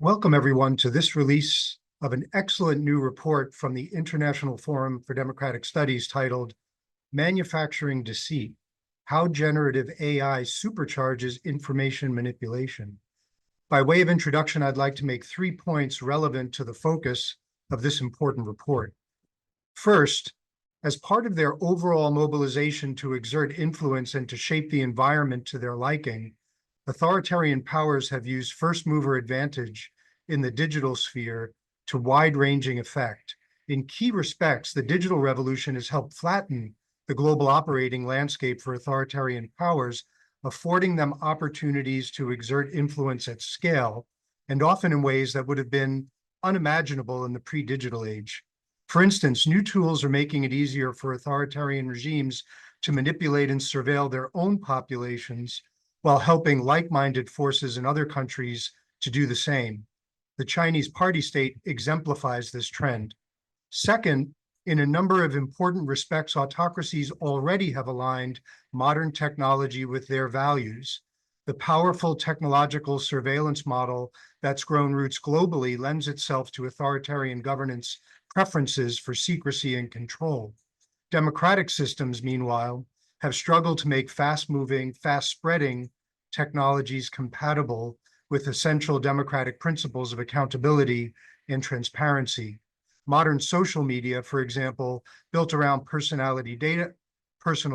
Welcome, everyone, to this release of an excellent new report from the International Forum for Democratic Studies titled Manufacturing Deceit: How Generative AI Supercharges Information Manipulation. By way of introduction, I'd like to make 3 points relevant to the focus of this important report. First, as part of their overall mobilization to exert influence and to shape the environment to their liking, authoritarian powers have used first-mover advantage in the digital sphere to wide-ranging effect. In key respects, the digital revolution has helped flatten the global operating landscape for authoritarian powers, affording them opportunities to exert influence at scale, and often in ways that would have been unimaginable in the pre-digital age. For instance, new tools are making it easier for authoritarian regimes to manipulate and surveil their own populations while helping like-minded forces in other countries to do the same. The Chinese party state exemplifies this trend. Second, in a number of important respects, autocracies already have aligned modern technology with their values. The powerful technological surveillance model that's grown roots globally lends itself to authoritarian governance preferences for secrecy and control. Democratic systems, meanwhile, have struggled to make fast-moving, fast-spreading technologies compatible with essential democratic principles of accountability and transparency. Modern social media, for example, built around personal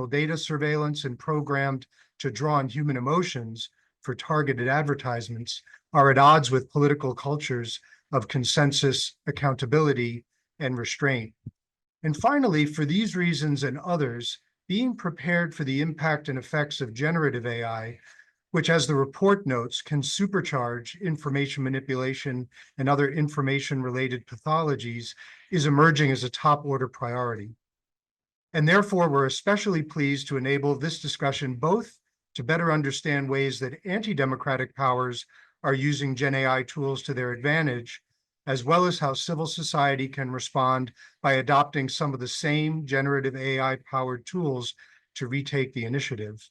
data surveillance and programmed to draw on human emotions for targeted advertisements, are at odds with political cultures of consensus, accountability, and restraint. And finally, for these reasons and others, being prepared for the impact and effects of generative AI, which, as the report notes, can supercharge information manipulation and other information-related pathologies, is emerging as a top-order priority. And therefore, we're especially pleased to enable this discussion both to better understand ways that anti-democratic powers are using Gen AI tools to their advantage, as well as how civil society can respond by adopting some of the same generative AI-powered tools to retake the initiative.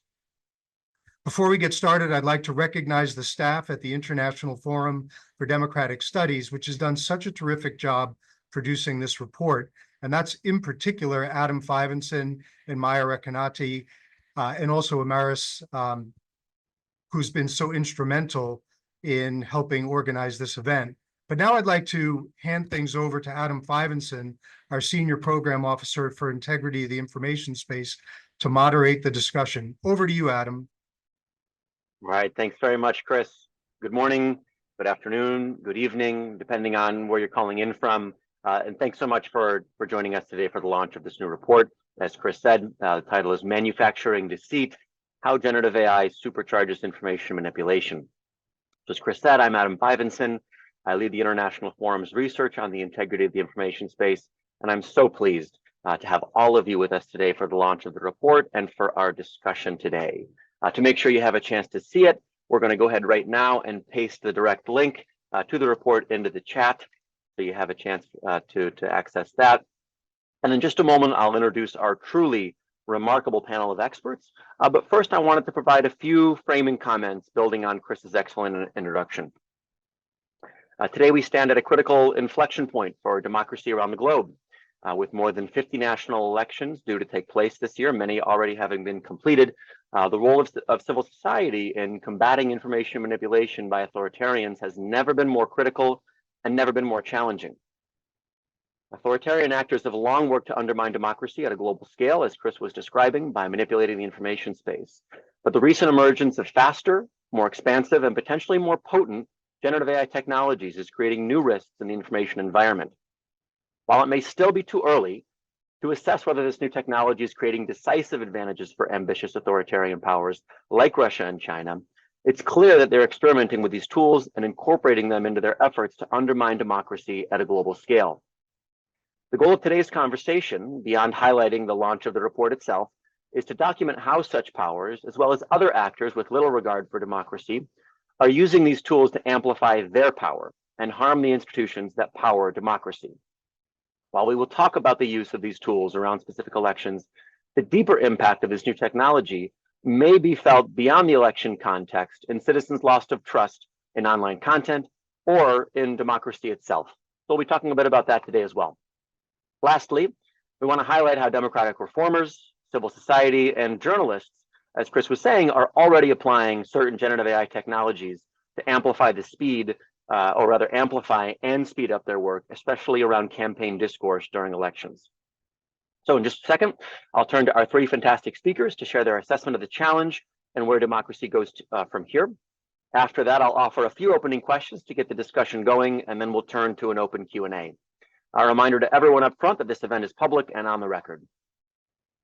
Before we get started, I'd like to recognize the staff at the International Forum for Democratic Studies, which has done such a terrific job producing this report. And that's in particular Adam Fivenson and Maya Recanati, and also Amaris, who's been so instrumental in helping organize this event. But now I'd like to hand things over to Adam Fivenson, our Senior Program Officer for Integrity of the Information Space, to moderate the discussion. Over to you, Adam. All right, thanks very much, Chris. Good morning, good afternoon, good evening, depending on where you're calling in from. And thanks so much for joining us today for the launch of this new report. As Chris said, the title is Manufacturing Deceit: How Generative AI Supercharges Information Manipulation. So as Chris said, I'm Adam Fivenson. I lead the International Forum's research on the integrity of the information space, and I'm so pleased to have all of you with us today for the launch of the report and for our discussion today. To make sure you have a chance to see it, we're going to go ahead right now and paste the direct link to the report into the chat, so you have a chance to access that. And in just a moment, I'll introduce our truly remarkable panel of experts. But first, I wanted to provide a few framing comments building on Chris's excellent introduction. Today, we stand at a critical inflection point for democracy around the globe. With more than 50 national elections due to take place this year, many already having been completed, the role of civil society in combating information manipulation by authoritarians has never been more critical and never been more challenging. Authoritarian actors have long worked to undermine democracy at a global scale, as Chris was describing, by manipulating the information space. But the recent emergence of faster, more expansive, and potentially more potent generative AI technologies is creating new risks in the information environment. While it may still be too early to assess whether this new technology is creating decisive advantages for ambitious authoritarian powers like Russia and China, it's clear that they're experimenting with these tools and incorporating them into their efforts to undermine democracy at a global scale. The goal of today's conversation, beyond highlighting the launch of the report itself, is to document how such powers, as well as other actors with little regard for democracy, are using these tools to amplify their power and harm the institutions that power democracy. While we will talk about the use of these tools around specific elections, the deeper impact of this new technology may be felt beyond the election context in citizens' loss of trust in online content or in democracy itself. So we'll be talking a bit about that today as well. Lastly, we want to highlight how democratic reformers, civil society, and journalists, as Chris was saying, are already applying certain generative AI technologies to amplify the speed, or rather amplify and speed up their work, especially around campaign discourse during elections. So in just a second, I'll turn to our three fantastic speakers to share their assessment of the challenge and where democracy goes from here. After that, I'll offer a few opening questions to get the discussion going, and then we'll turn to an open Q&A. A reminder to everyone up front that this event is public and on the record.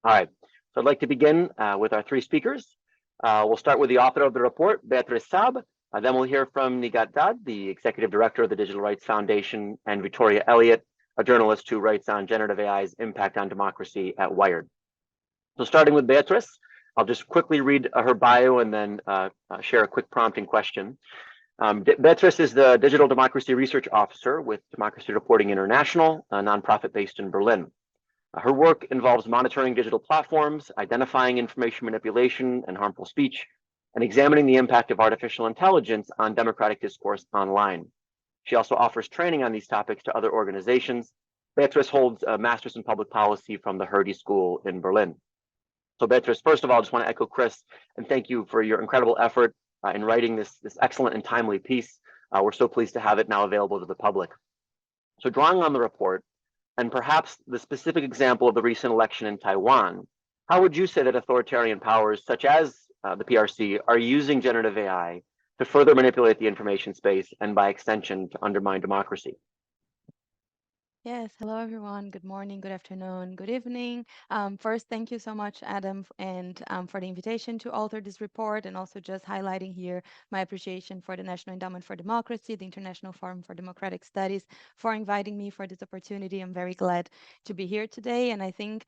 All right, so I'd like to begin with our three speakers. We'll start with the author of the report, Beatriz Saab. Then we'll hear from Nighat Dad, the executive director of the Digital Rights Foundation, and Vittoria Elliott, a journalist who writes on generative AI's impact on democracy at Wired. So starting with Beatriz, I'll just quickly read her bio and then share a quick prompting question. Beatriz is the Digital Democracy Research Officer with Democracy Reporting International, a nonprofit based in Berlin. Her work involves monitoring digital platforms, identifying information manipulation and harmful speech, and examining the impact of artificial intelligence on democratic discourse online. She also offers training on these topics to other organizations. Beatriz holds a master's in public policy from the Hertie School in Berlin. So Beatriz, first of all, I just want to echo Chris and thank you for your incredible effort in writing this excellent and timely piece. We're so pleased to have it now available to the public. So drawing on the report, and perhaps the specific example of the recent election in Taiwan, how would you say that authoritarian powers such as the PRC are using generative AI to further manipulate the information space and by extension to undermine democracy? Yes, hello everyone. Good morning, good afternoon, good evening. First, thank you so much, Adam, and for the invitation to author this report, and also just highlighting here my appreciation for the National Endowment for Democracy, the International Forum for Democratic Studies, for inviting me for this opportunity. I'm very glad to be here today, and I think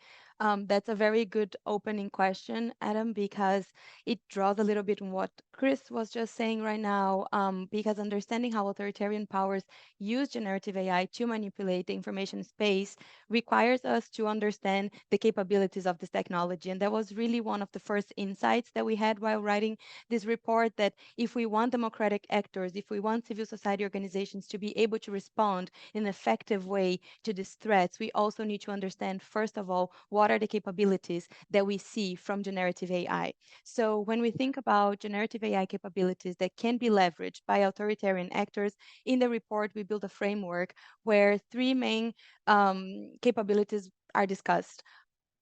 that's a very good opening question, Adam, because it draws a little bit on what Chris was just saying right now, because understanding how authoritarian powers use generative AI to manipulate the information space requires us to understand the capabilities of this technology. And that was really one of the first insights that we had while writing this report, that if we want democratic actors, if we want civil society organizations to be able to respond in an effective way to these threats, we also need to understand, first of all, what are the capabilities that we see from generative AI. So when we think about generative AI capabilities that can be leveraged by authoritarian actors, in the report, we built a framework where three main capabilities are discussed.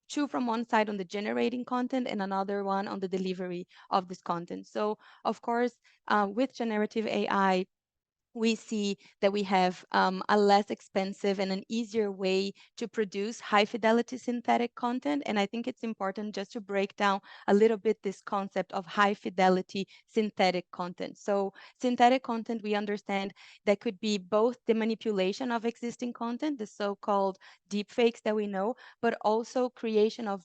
Two from one side on the generating content and another one on the delivery of this content. So, of course, with generative AI, we see that we have a less expensive and an easier way to produce high fidelity synthetic content. And I think it's important just to break down a little bit this concept of high fidelity synthetic content. So synthetic content, we understand that could be both the manipulation of existing content, the so-called deepfakes that we know, but also creation of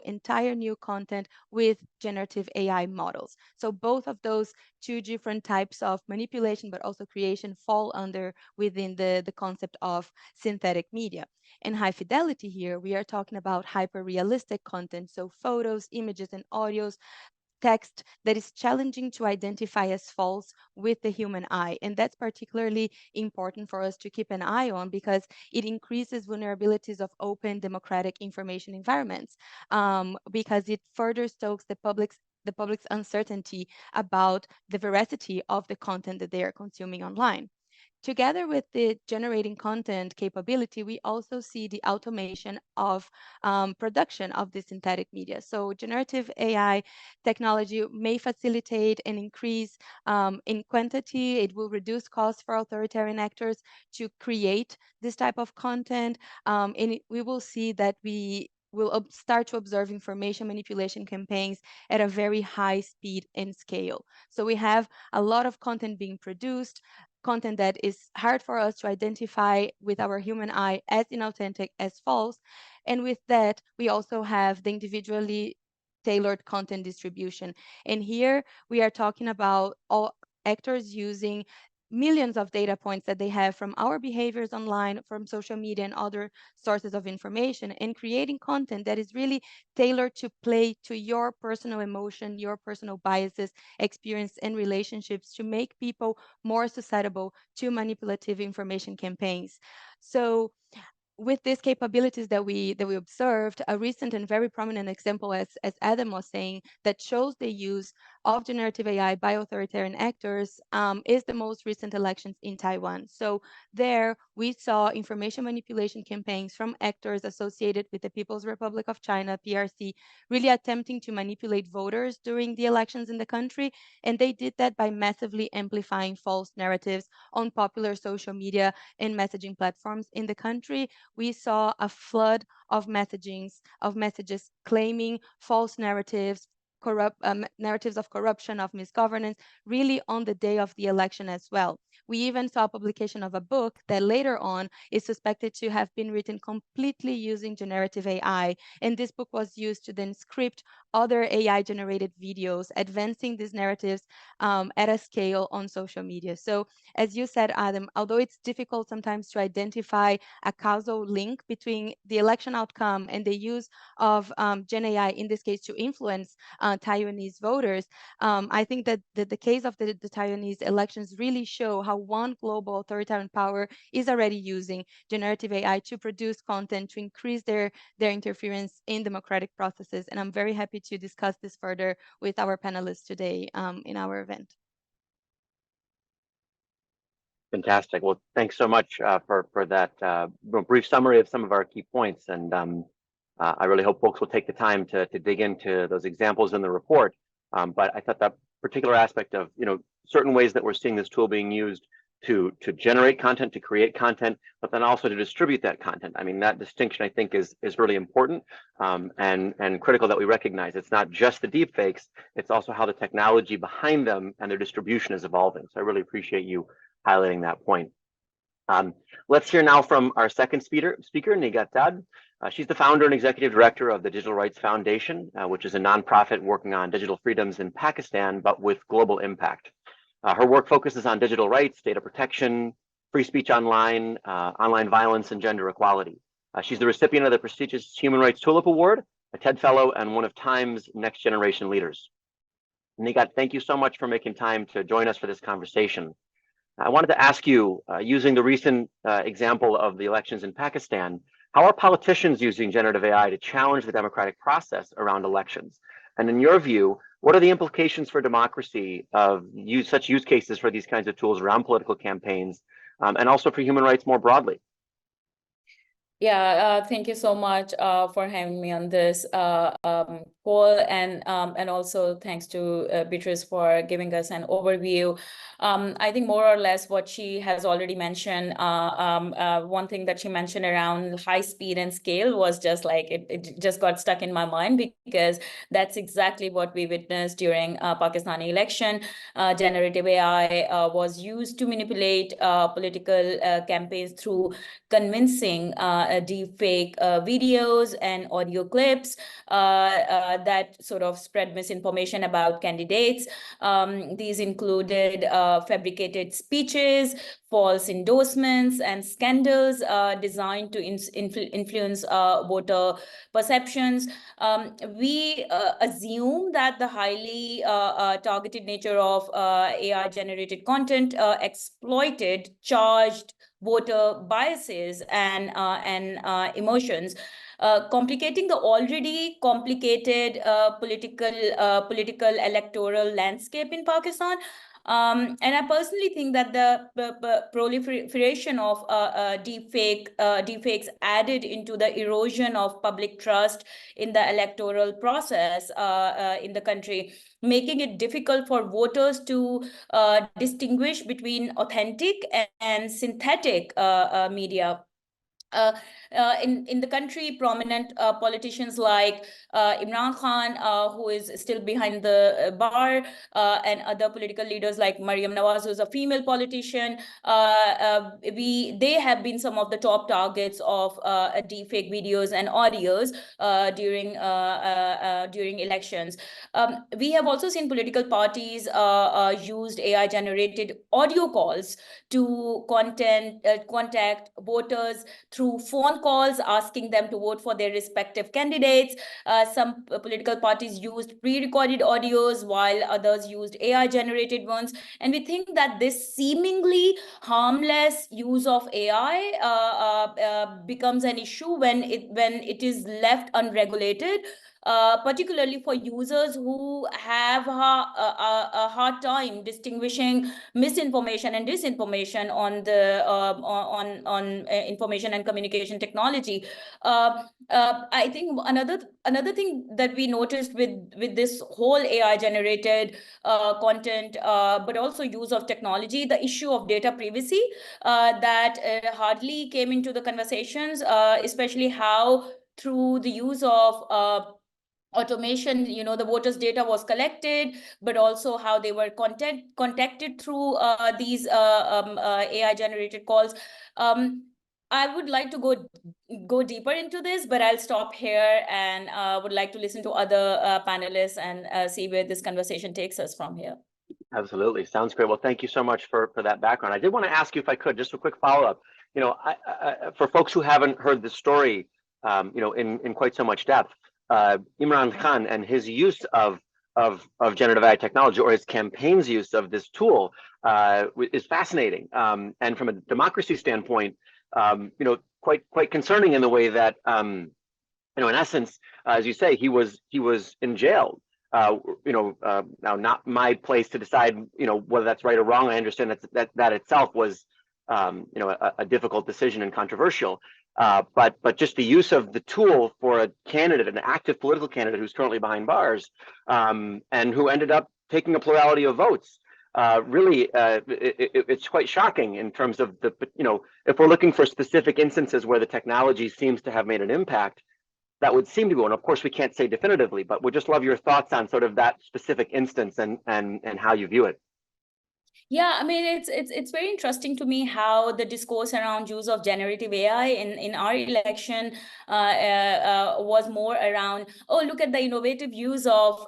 entire new content with generative AI models. So both of those two different types of manipulation, but also creation, fall under within the concept of synthetic media. And high fidelity here, we are talking about hyper realistic content, so photos, images, and audios, text that is challenging to identify as false with the human eye. And that's particularly important for us to keep an eye on because it increases vulnerabilities of open democratic information environments, because it further stokes the public's uncertainty about the veracity of the content that they are consuming online. Together with the generating content capability, we also see the automation of production of the synthetic media. So generative AI technology may facilitate and increase in quantity. It will reduce costs for authoritarian actors to create this type of content. We will see that we will start to observe information manipulation campaigns at a very high speed and scale. So we have a lot of content being produced, content that is hard for us to identify with our human eye as inauthentic, as false. And with that, we also have the individually tailored content distribution. And here we are talking about all actors using millions of data points that they have from our behaviors online, from social media and other sources of information, and creating content that is really tailored to play to your personal emotion, your personal biases, experience, and relationships to make people more susceptible to manipulative information campaigns. So with these capabilities that we observed, a recent and very prominent example, as Adam was saying, that shows the use of generative AI by authoritarian actors is the most recent elections in Taiwan. So there we saw information manipulation campaigns from actors associated with the People's Republic of China, PRC, really attempting to manipulate voters during the elections in the country. And they did that by massively amplifying false narratives on popular social media and messaging platforms in the country. We saw a flood of messages claiming false narratives, narratives of corruption, of misgovernance, really on the day of the election as well. We even saw publication of a book that later on is suspected to have been written completely using generative AI. And this book was used to then script other AI-generated videos, advancing these narratives at a scale on social media. So as you said, Adam, although it's difficult sometimes to identify a causal link between the election outcome and the use of Gen AI, in this case, to influence Taiwanese voters, I think that the case of the Taiwanese elections really show how one global authoritarian power is already using generative AI to produce content to increase their interference in democratic processes. And I'm very happy to discuss this further with our panelists today in our event. Fantastic. Well, thanks so much for that brief summary of some of our key points. And I really hope folks will take the time to dig into those examples in the report. But I thought that particular aspect of, certain ways that we're seeing this tool being used to generate content, to create content, but then also to distribute that content. I mean, that distinction, I think, is really important and critical that we recognize. It's not just the deep fakes, it's also how the technology behind them and their distribution is evolving. So I really appreciate you highlighting that point. Let's hear now from our second speaker, Nighat Dad. She's the founder and executive director of the Digital Rights Foundation, which is a nonprofit working on digital freedoms in Pakistan, but with global impact. Her work focuses on digital rights, data protection, free speech online, online violence, and gender equality. She's the recipient of the prestigious Human Rights Tulip Award, a TED Fellow, and one of Time's Next Generation Leaders. Nighat, thank you so much for making time to join us for this conversation. I wanted to ask you, using the recent example of the elections in Pakistan, how are politicians using generative AI to challenge the democratic process around elections? And in your view, what are the implications for democracy of such use cases for these kinds of tools around political campaigns, and also for human rights more broadly? Yeah, thank you so much for having me on this call, and also thanks to Beatriz for giving us an overview. I think more or less what she has already mentioned. One thing that she mentioned around high speed and scale was just like it just got stuck in my mind, because that's exactly what we witnessed during Pakistani election. Generative AI was used to manipulate political campaigns through convincing deep fake videos and audio clips that sort of spread misinformation about candidates. These included fabricated speeches, false endorsements, and scandals designed to influence voter perceptions. We assume that the highly targeted nature of AI-generated content exploited charged voter biases and emotions, complicating the already complicated political electoral landscape in Pakistan. And I personally think that the proliferation of deepfakes added into the erosion of public trust in the electoral process in the country, making it difficult for voters to distinguish between authentic and synthetic media. in the country, prominent politicians like Imran Khan, who is still behind the bar, and other political leaders like Maryam Nawaz, who's a female politician. They have been some of the top targets of deepfake videos and audios during elections. We have also seen political parties used AI-generated audio calls to contact voters through phone calls, asking them to vote for their respective candidates. Some political parties used pre-recorded audios, while others used AI-generated ones. And we think that this seemingly harmless use of AI becomes an issue when it is left unregulated. Particularly for users who have a hard time distinguishing misinformation and disinformation on the on information and communication technology. I think another thing that we noticed with this whole AI generated content, but also use of technology, the issue of data privacy that hardly came into the conversations, especially how through the use of automation, the voters' data was collected, but also how they were contacted through these AI-generated calls. I would like to go deeper into this, but I'll stop here and would like to listen to other panelists and see where this conversation takes us from here. Absolutely. Sounds great. Well, thank you so much for that background. I did want to ask you, if I could, just a quick follow-up. For folks who haven't heard the story, in quite so much depth, Imran Khan and his use of generative AI technology, or his campaign's use of this tool, is fascinating. And from a democracy standpoint, quite concerning in the way that, in essence, as you say, he was in jail. Now, not my place to decide, whether that's right or wrong. I understand that itself was, a difficult decision and controversial. But just the use of the tool for a candidate, an active political candidate who's currently behind bars, and who ended up taking a plurality of votes, really, it's quite shocking in terms of the, if we're looking for specific instances where the technology seems to have made an impact, that would seem to go. And of course, we can't say definitively, but we'd just love your thoughts on sort of that specific instance and how you view it. Yeah, I mean, it's very interesting to me how the discourse around use of generative AI in our election was more around, oh, look at the innovative use of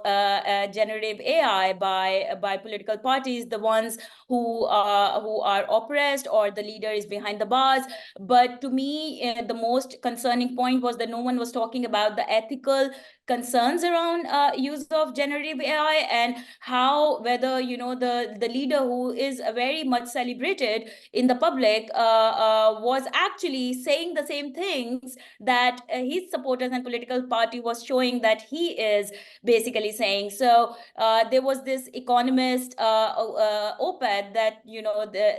generative AI by political parties, the ones who are oppressed or the leader is behind the bars. But to me, the most concerning point was that no one was talking about the ethical concerns around use of generative AI, and how whether the leader who is very much celebrated in the public was actually saying the same things that his supporters and political party was showing that he is basically saying. So there was this Economist op-ed that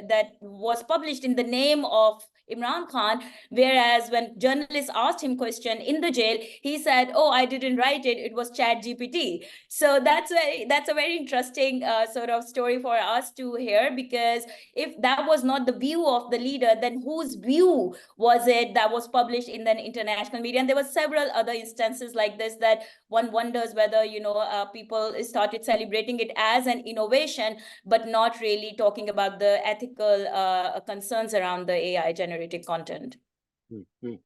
that was published in the name of Imran Khan, whereas when journalists asked him question in the jail, he said, "Oh, I didn't write it; it was ChatGPT." So that's a very interesting sort of story for us to hear, because if that was not the view of the leader, then whose view was it that was published in the international media? And there were several other instances like this that one wonders whether people started celebrating it as an innovation, but not really talking about the ethical concerns around the AI generated content.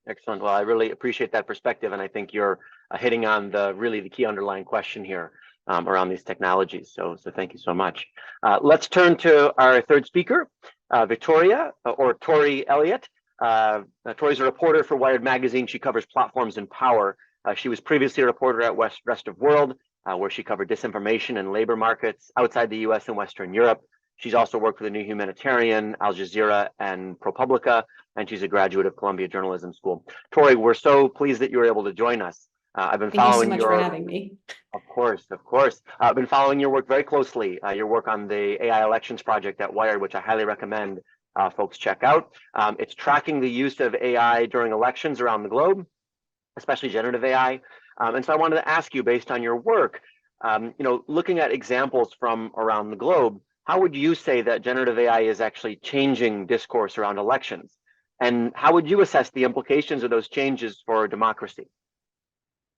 Excellent. Well, I really appreciate that perspective, and I think you're hitting on the key underlying question here around these technologies. So thank you so much. Let's turn to our third speaker, Vittoria or Tori Elliott. Tori's a reporter for Wired magazine. She covers platforms and power. She was previously a reporter at Rest of World, where she covered disinformation and labor markets outside the US and Western Europe. She's also worked for the New Humanitarian, Al Jazeera, and ProPublica, and she's a graduate of Columbia Journalism School. Tori, we're so pleased that you were able to join us. I've been following Thank you so much for having me. Of course. I've been following your work very closely. Your work on the AI Elections Project at Wired, which I highly recommend folks check out. It's tracking the use of AI during elections around the globe, especially generative AI. And so I wanted to ask you, based on your work, looking at examples from around the globe, how would you say that generative AI is actually changing discourse around elections? And how would you assess the implications of those changes for democracy?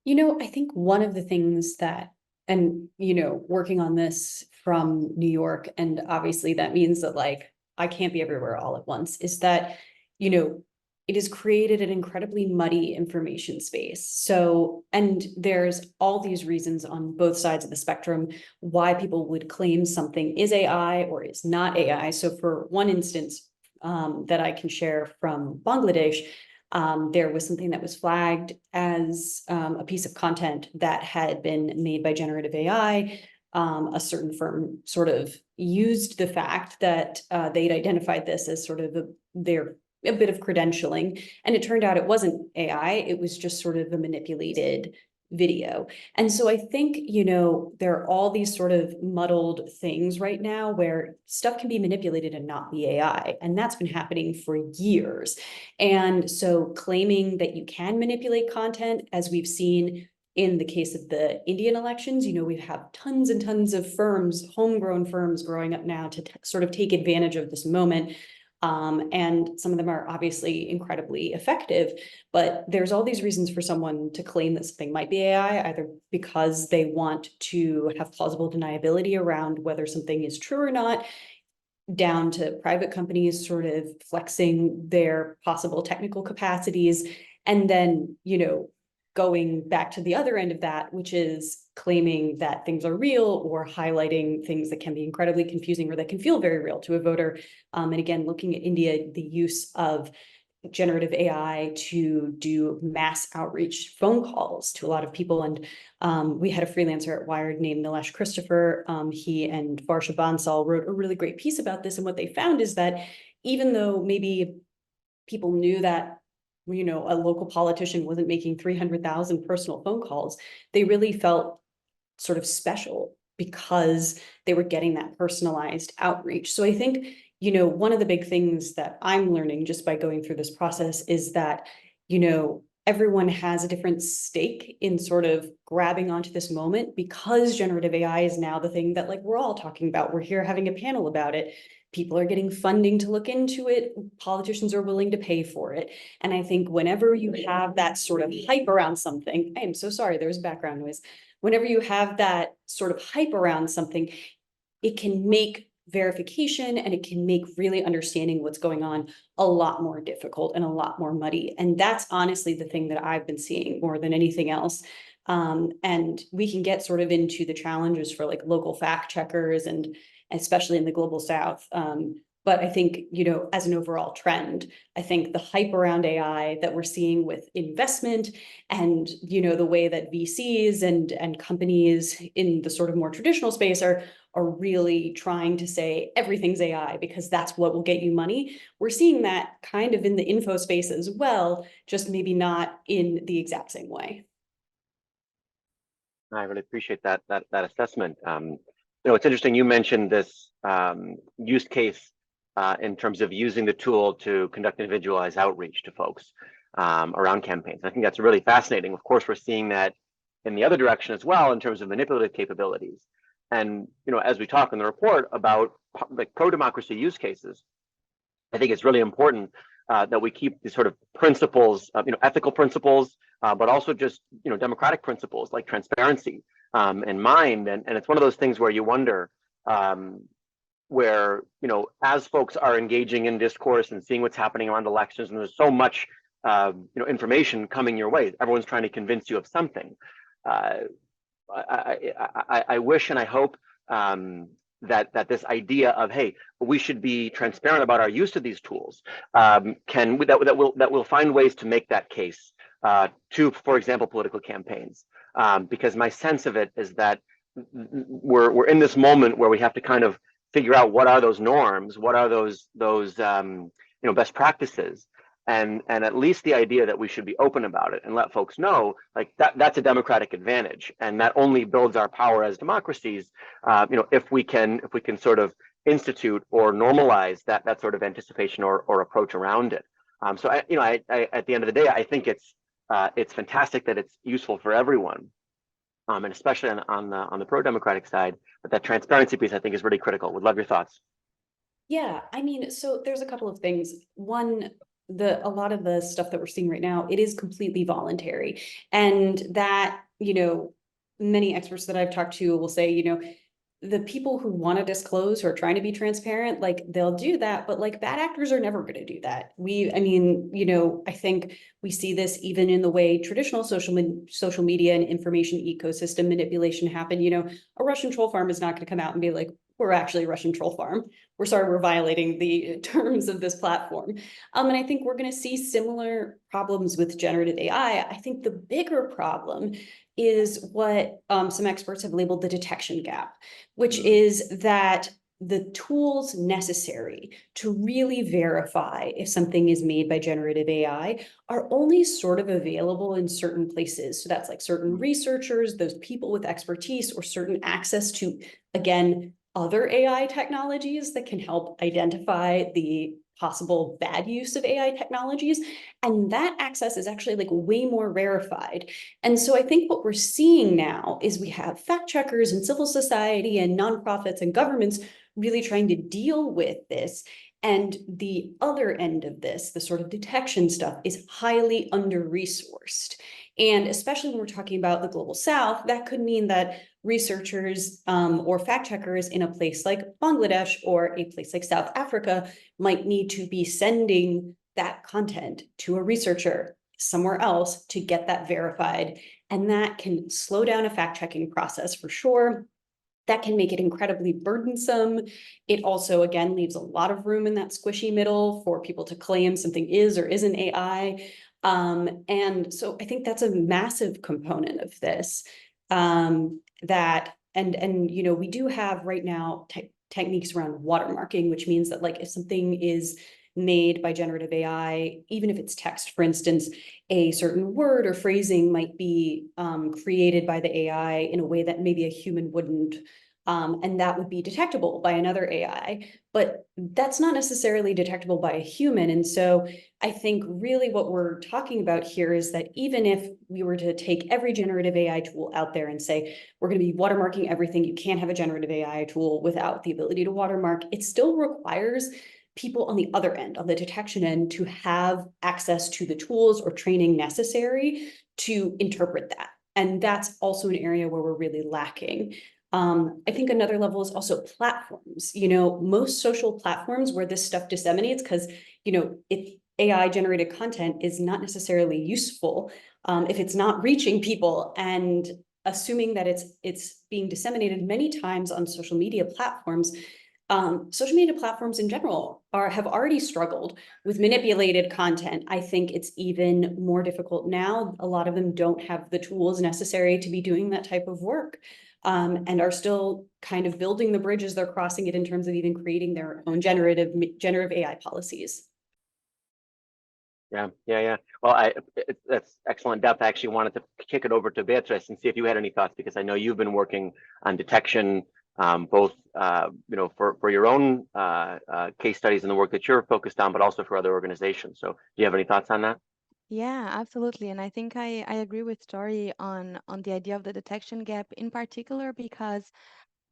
I think one of the things that, and, working on this from New York, and obviously that means that I can't be everywhere all at once, is that, it has created an incredibly muddy information space. So, and there's all these reasons on both sides of the spectrum why people would claim something is AI or is not AI. So for one instance, that I can share from Bangladesh, there was something that was flagged as a piece of content that had been made by generative AI. A certain firm sort of used the fact that they'd identified this as sort of a bit of credentialing, and it turned out it wasn't AI, it was just sort of a manipulated video. And so I think, there are all these sort of muddled things right now where stuff can be manipulated and not be AI. And that's been happening for years. And so claiming that you can manipulate content, as we've seen in the case of the Indian elections, we have tons and tons of firms, homegrown firms growing up now to sort of take advantage of this moment. And some of them are obviously incredibly effective, but there's all these reasons for someone to claim that something might be AI, either because they want to have plausible deniability around whether something is true or not, down to private companies sort of flexing their possible technical capacities, and then, going back to the other end of that, which is claiming that things are real or highlighting things that can be incredibly confusing or that can feel very real to a voter. And again, looking at India, the use of generative AI to do mass outreach phone calls to a lot of people. And we had a freelancer at Wired named Nilesh Christopher. He and Varsha Bansal wrote a really great piece about this. And what they found is that even though maybe people knew that a local politician wasn't making 300,000 personal phone calls, they really felt sort of special because they were getting that personalized outreach. So I think, one of the big things that I'm learning just by going through this process is that, everyone has a different stake in sort of grabbing onto this moment, because generative AI is now the thing that we're all talking about. We're here having a panel about it. People are getting funding to look into it. Politicians are willing to pay for it. And I think whenever you have that sort of hype around something, I'm so sorry, there's background noise. Whenever you have that sort of hype around something, it can make verification and it can make really understanding what's going on a lot more difficult and a lot more muddy. And that's honestly the thing that I've been seeing more than anything else. And we can get sort of into the challenges for local fact checkers, and especially in the global South. But I think, as an overall trend, I think the hype around AI that we're seeing with investment and, the way that VCs and companies in the sort of more traditional space are really trying to say everything's AI because that's what will get you money. We're seeing that kind of in the info space as well, just maybe not in the exact same way. I really appreciate that assessment. It's interesting you mentioned this use case in terms of using the tool to conduct individualized outreach to folks around campaigns. I think that's really fascinating. Of course, we're seeing that in the other direction as well in terms of manipulative capabilities. And as we talk in the report about pro-democracy use cases, I think it's really important that we keep these sort of principles, ethical principles, but also just democratic principles like transparency in mind. And it's one of those things where you wonder, where as folks are engaging in discourse and seeing what's happening around elections, and there's so much information coming your way, everyone's trying to convince you of something. I wish and I hope that this idea of, hey, we should be transparent about our use of these tools that will find ways to make that case to, for example, political campaigns, because my sense of it is that we're in this moment where we have to kind of figure out what are those norms, what are those best practices, and at least the idea that we should be open about it and let folks know that's a democratic advantage, and that only builds our power as democracies if we can sort of institute or normalize that sort of anticipation or approach around it. So I at the end of the day, I think it's fantastic that it's useful for everyone, and especially on the pro-democratic side. But that transparency piece, I think, is really critical. Would love your thoughts. Yeah, I mean, so there's a couple of things. One, a lot of the stuff that we're seeing right now, it is completely voluntary. And that, many experts that I've talked to will say, the people who want to disclose, who are trying to be transparent, like they'll do that, but like bad actors are never going to do that. I think we see this even in the way traditional social media and information ecosystem manipulation happen. A Russian troll farm is not going to come out and be like, we're actually a Russian troll farm. We're sorry, we're violating the terms of this platform. And I think we're going to see similar problems with generative AI. I think the bigger problem is what some experts have labeled the detection gap, which is that the tools necessary to really verify if something is made by generative AI are only sort of available in certain places. So that's like certain researchers, those people with expertise, or certain access to, again, other AI technologies that can help identify the possible bad use of AI technologies. And that access is actually like way more rarefied. And so I think what we're seeing now is we have fact checkers and civil society and nonprofits and governments really trying to deal with this. And the other end of this, the sort of detection stuff, is highly under-resourced. And especially when we're talking about the global South, that could mean that researchers or fact checkers in a place like Bangladesh or a place like South Africa might need to be sending that content to a researcher somewhere else to get that verified. And that can slow down a fact-checking process for sure. That can make it incredibly burdensome. It also, again, leaves a lot of room in that squishy middle for people to claim something is or isn't AI. And so I think that's a massive component of this. We do have right now techniques around watermarking, which means that like if something is made by generative AI, even if it's text, for instance, a certain word or phrasing might be created by the AI in a way that maybe a human wouldn't. And that would be detectable by another AI, but that's not necessarily detectable by a human. And so I think really what we're talking about here is that even if we were to take every generative AI tool out there and say, we're going to be watermarking everything, you can't have a generative AI tool without the ability to watermark, it still requires people on the other end, on the detection end, to have access to the tools or training necessary to interpret that. And that's also an area where we're really lacking. I think another level is also platforms. Most social platforms where this stuff disseminates, because, if AI generated content is not necessarily useful, if it's not reaching people, and assuming that it's being disseminated many times on social media platforms, social media platforms in general have already struggled with manipulated content. I think it's even more difficult now. A lot of them don't have the tools necessary to be doing that type of work, and are still kind of building the bridges they're crossing it in terms of even creating their own generative AI policies. Yeah. Well, that's excellent depth. I actually wanted to kick it over to Beatriz and see if you had any thoughts, because I know you've been working on detection, both for your own case studies and the work that you're focused on, but also for other organizations. So do you have any thoughts on that? Yeah, absolutely. And I think I agree with Story on the idea of the detection gap in particular, because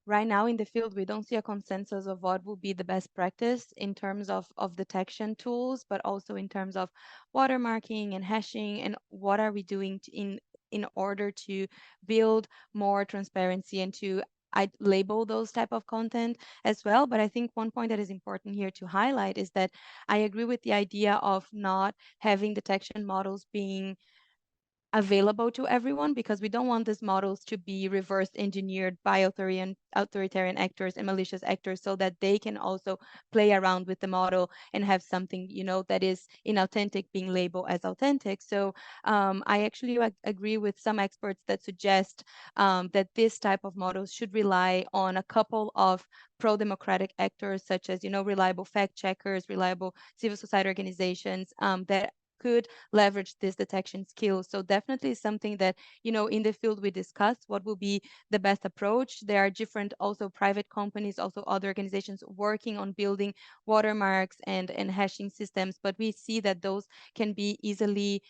right now in the field, we don't see a consensus of what will be the best practice in terms of detection tools, but also in terms of watermarking and hashing, and what are we doing in order to build more transparency and to label those type of content as well. But I think one point that is important here to highlight is that I agree with the idea of not having detection models being available to everyone, because we don't want these models to be reverse engineered by authoritarian actors and malicious actors, so that they can also play around with the model and have something that is inauthentic being labeled as authentic. So I actually agree with some experts that suggest that this type of models should rely on a couple of pro-democratic actors, such as reliable fact checkers, reliable civil society organizations that could leverage this detection skill. So definitely something that, in the field we discuss what will be the best approach. There are different also private companies, also other organizations working on building watermarks and hashing systems, but we see that those can be easily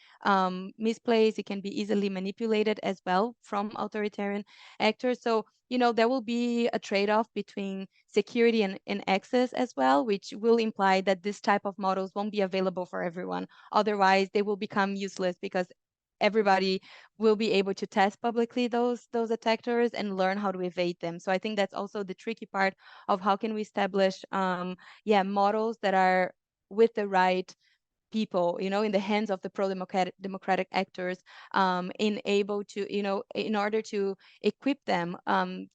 misplaced. It can be easily manipulated as well from authoritarian actors. So there will be a trade-off between security and access as well, which will imply that this type of models won't be available for everyone. Otherwise, they will become useless because everybody will be able to test publicly those detectors and learn how to evade them. So I think that's also the tricky part of how can we establish models that are with the right people, in the hands of the pro-democratic actors, in order to equip them,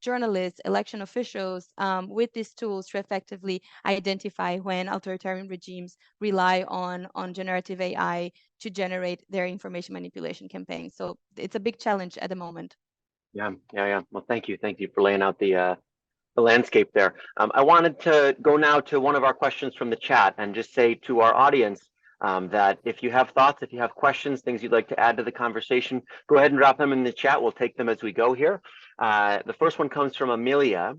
journalists, election officials, with these tools to effectively identify when authoritarian regimes rely on generative AI to generate their information manipulation campaigns. So it's a big challenge at the moment. Yeah. Well, thank you for laying out the landscape there. I wanted to go now to one of our questions from the chat and just say to our audience that if you have thoughts, if you have questions, things you'd like to add to the conversation, go ahead and drop them in the chat. We'll take them as we go here. The first one comes from Amelia,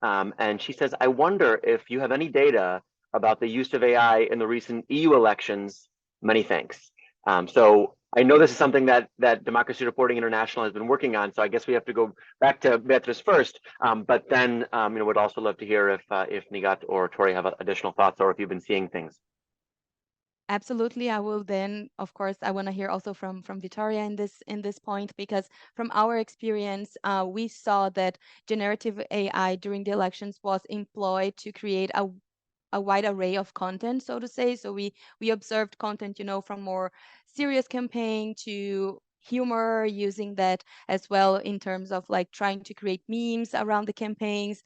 and she says, I wonder if you have any data about the use of AI in the recent EU elections. Many thanks. So I know this is something that Democracy Reporting International has been working on, so I guess we have to go back to Beatriz first, but then would also love to hear if Nighat or Tori have additional thoughts, or if you've been seeing things. Absolutely. I will then, of course, I want to hear also from Vittoria in this point, because from our experience, we saw that generative AI during the elections was employed to create a wide array of content, so to say. So we observed content, from more serious campaign to humor, using that as well in terms of like trying to create memes around the campaigns.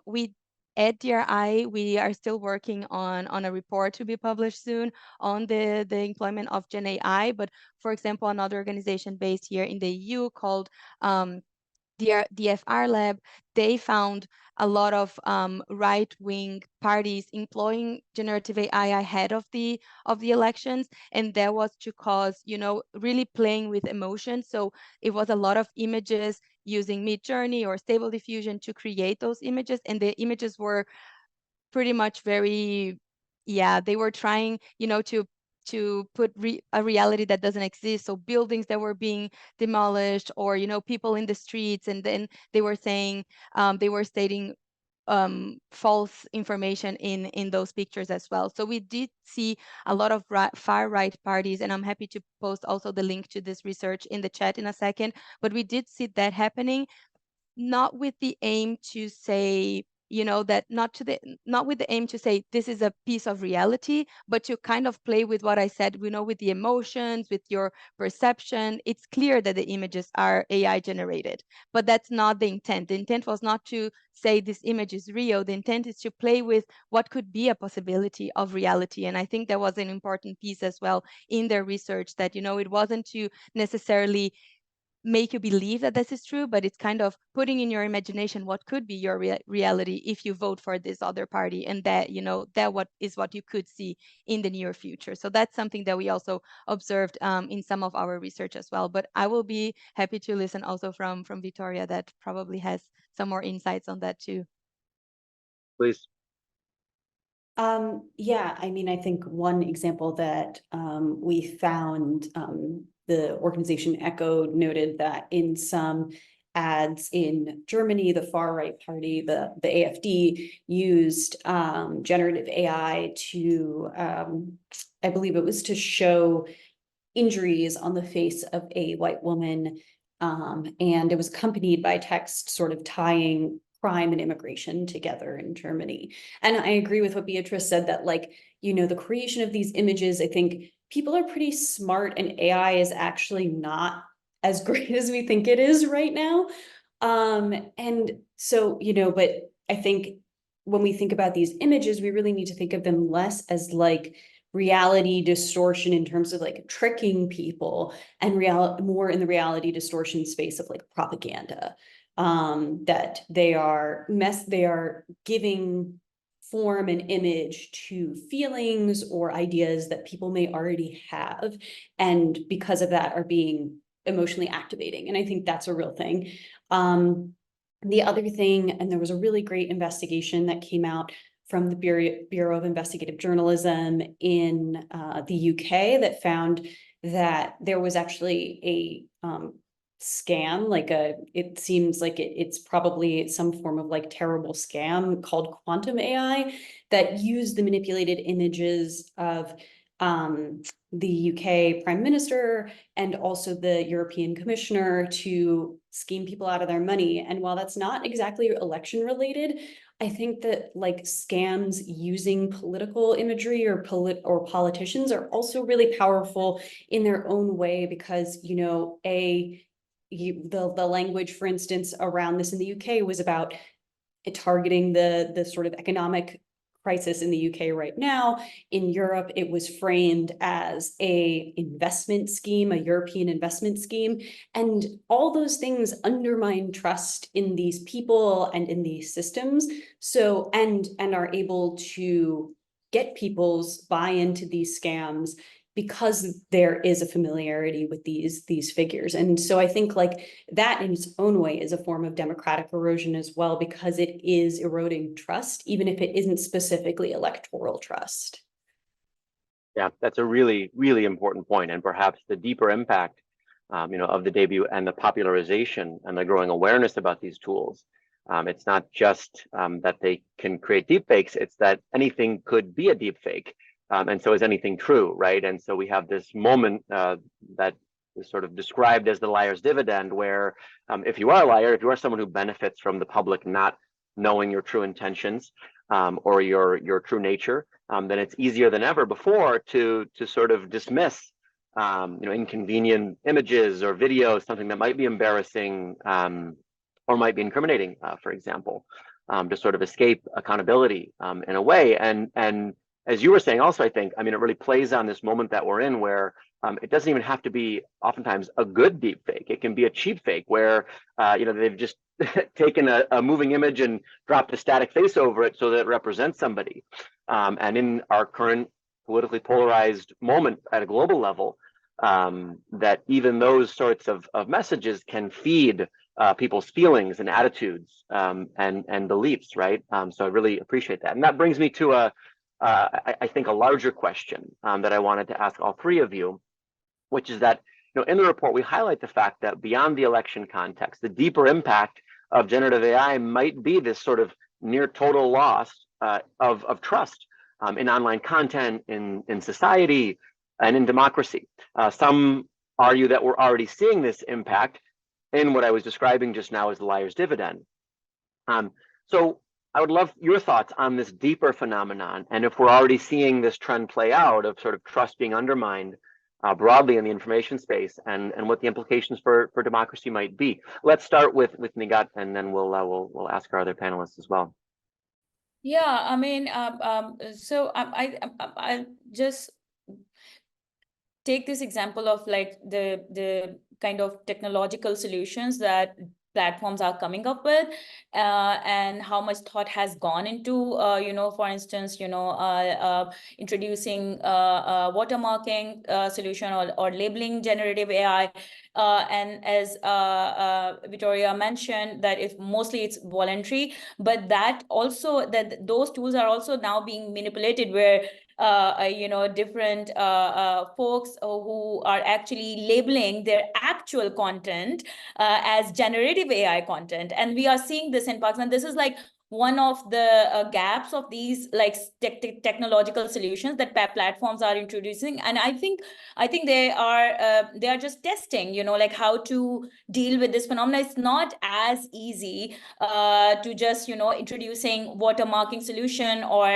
We At DRI, we are still working on a report to be published soon on the employment of Gen AI. But for example, another organization based here in the EU called DFR Lab, they found a lot of right-wing parties employing generative AI ahead of the elections, and that was to cause, really playing with emotion. So it was a lot of images using Midjourney or Stable Diffusion to create those images, and the images were pretty much very, they were trying, to put a reality that doesn't exist. So buildings that were being demolished, or people in the streets, and then they were saying, they were stating false information in those pictures as well. So we did see a lot of far right parties, and I'm happy to post also the link to this research in the chat in a second. But we did see that happening, not with the aim to say, not with the aim to say this is a piece of reality, but to kind of play with what I said, with the emotions, with your perception. It's clear that the images are AI generated, but that's not the intent. The intent was not to say this image is real. The intent is to play with what could be a possibility of reality. And I think that was an important piece as well in their research, that, it wasn't to necessarily make you believe that this is true, but it's kind of putting in your imagination what could be your reality if you vote for this other party, and that, what you could see in the near future. So that's something that we also observed in some of our research as well. But I will be happy to listen also from Vittoria, that probably has some more insights on that too. Please. Yeah, I mean, I think one example that we found, the organization Echo noted that in some ads in Germany, the far right party, the AfD, used generative AI to, I believe it was to show injuries on the face of a white woman, and it was accompanied by text sort of tying crime and immigration together in Germany. And I agree with what Beatriz said, that the creation of these images, I think people are pretty smart, and AI is actually not as great as we think it is right now. And so, but I think when we think about these images, we really need to think of them less as reality distortion in terms of tricking people, and more in the reality distortion space of propaganda. That they are giving form and image to feelings or ideas that people may already have, and because of that are being emotionally activating. And I think that's a real thing. The other thing, and there was a really great investigation that came out from the Bureau of Investigative Journalism in the UK that found that there was actually a scam, it seems like it's probably some form of like terrible scam called quantum AI that used the manipulated images of the UK Prime Minister and also the European Commissioner to scheme people out of their money. And while that's not exactly election related, I think that like scams using political imagery or politicians are also really powerful in their own way because, you know, the language, for instance, around this in the UK was about targeting the sort of economic crisis in the UK right now. In Europe, it was framed as a investment scheme, a European investment scheme. And all those things undermine trust in these people and in these systems. So, and are able to get people's buy-in to these scams because there is a familiarity with these figures. And so I think like that in its own way is a form of democratic erosion as well, because it is eroding trust, even if it isn't specifically electoral trust. Yeah, that's a really, really important point, and perhaps the deeper impact, of the debut and the popularization and the growing awareness about these tools. It's not just that they can create deepfakes; it's that anything could be a deepfake. And so is anything true, right? And so we have this moment that is sort of described as the liar's dividend, where if you are a liar, if you are someone who benefits from the public not knowing your true intentions or your true nature, then it's easier than ever before to sort of dismiss inconvenient images or videos, something that might be embarrassing or might be incriminating, for example, to sort of escape accountability in a way. And as you were saying also, I think, it really plays on this moment that we're in where it doesn't even have to be oftentimes a good deep fake. It can be a cheap fake where, they've just taken a moving image and dropped a static face over it so that it represents somebody. And in our current politically polarized moment at a global level, that even those sorts of messages can feed people's feelings and attitudes and beliefs, right? So I really appreciate that. And that brings me to I think a larger question that I wanted to ask all three of you, which is that, in the report, we highlight the fact that beyond the election context, the deeper impact of generative AI might be this sort of near total loss of trust in online content, in society, and in democracy. Some argue that we're already seeing this impact in what I was describing just now as the liar's dividend. So I would love your thoughts on this deeper phenomenon, and if we're already seeing this trend play out of sort of trust being undermined broadly in the information space, and what the implications for democracy might be. Let's start with Nighat, and then we'll ask our other panelists as well. Yeah, so I just take this example of like the kind of technological solutions that platforms are coming up with, and how much thought has gone into, for instance, introducing watermarking solution or labeling generative AI. And as Vittoria mentioned, that if mostly it's voluntary, but that those tools are also now being manipulated where different folks who are actually labeling their actual content as generative AI content. And we are seeing this in Pakistan. This is like one of the gaps of these like technological solutions that platforms are introducing. And I think they are just testing, like how to deal with this phenomenon. It's not as easy to just, introducing watermarking solution or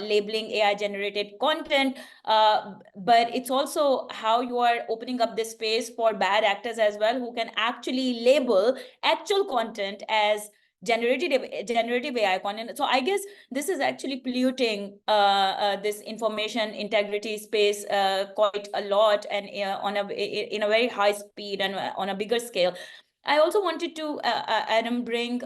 labeling AI generated content. But it's also how you are opening up this space for bad actors as well, who can actually label actual content as generative AI content. So I guess this is actually polluting this information integrity space quite a lot, and in a very high speed and on a bigger scale. I also wanted to Adam bring